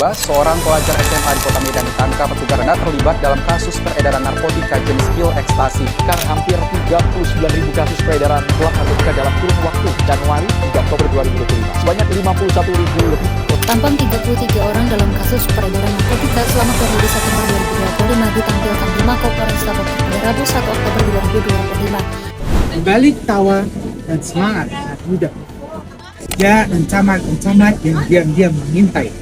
Seorang pelajar SMA di Kota Medan ditangkap petugas karena terlibat dalam kasus peredaran narkotika jenis pil ekstasi. Hampir 39.000 kasus peredaran gelap narkotika dalam kurun waktu Januari hingga Oktober 2025. Sebanyak 51.000 lebih. Tampang 33 orang dalam kasus peredaran narkotika selama periode September 2025 ditampilkan di Mako Polresta Bogor pada Rabu 1 Oktober 2025. Di balik tawa dan semangat anak muda, ya ancaman-ancaman yang diam-diam mengintai.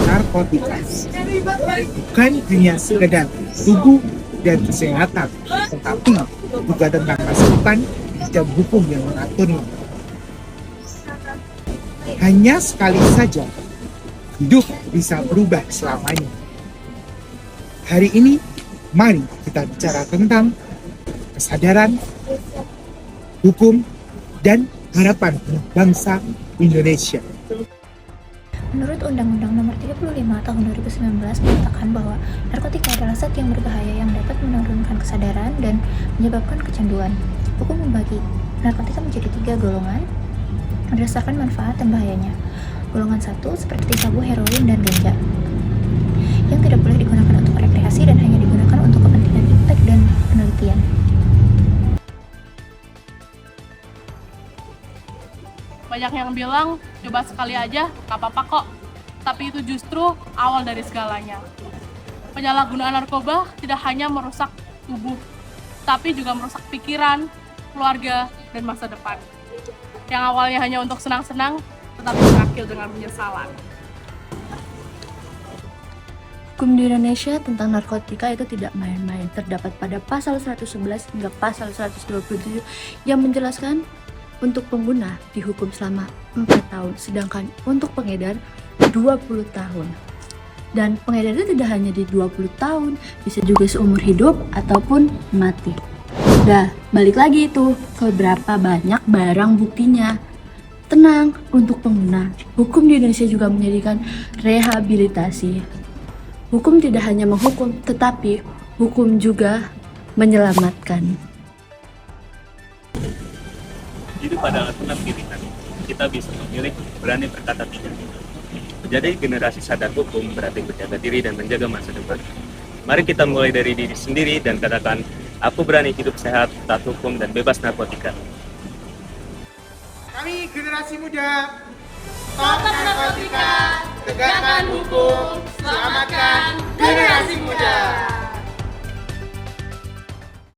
Narkotika bukan hanya sekedar tubuh dan kesehatan, tetapi juga tentang masa depan dan hukum yang mengaturnya. Hanya sekali saja hidup bisa berubah selamanya. Hari ini, mari kita bicara tentang kesadaran, hukum, dan harapan bangsa Indonesia. Menurut Undang-Undang Nomor 35 Tahun 2019 menyatakan bahwa narkotika adalah zat yang berbahaya yang dapat menurunkan kesadaran dan menyebabkan kecanduan. Hukum membagi narkotika menjadi 3 golongan berdasarkan manfaat dan bahayanya. Golongan 1 seperti sabu, heroin, dan ganja yang tidak boleh digunakan untuk rekreasi dan hanya digunakan untuk kepentingan iptek dan penelitian. Banyak yang bilang, coba sekali aja, gak apa-apa kok. Tapi itu justru awal dari segalanya. Penyalahgunaan narkoba tidak hanya merusak tubuh, tapi juga merusak pikiran, keluarga, dan masa depan. Yang awalnya hanya untuk senang-senang, tetapi berakhir dengan penyesalan. Hukum di Indonesia tentang narkotika itu tidak main-main. Terdapat pada pasal 111 hingga pasal 127 yang menjelaskan untuk pengguna dihukum selama 4 tahun, sedangkan untuk pengedar 20 tahun. Dan pengedar itu tidak hanya di 20 tahun, bisa juga seumur hidup ataupun mati. Udah, balik lagi itu ke berapa banyak barang buktinya. Tenang, untuk pengguna, hukum di Indonesia juga menyediakan rehabilitasi. Hukum tidak hanya menghukum, tetapi hukum juga menyelamatkan. Hidup adalah tentang pilihan. Kita bisa memilih berani berkata tidak. Menjadi generasi sadar hukum berarti menjaga diri dan menjaga masa depan. Mari kita mulai dari diri sendiri dan katakan, aku berani hidup sehat, taat hukum, dan bebas narkotika. Kami generasi muda, stop narkotika, tegakkan hukum, selamatkan generasi muda.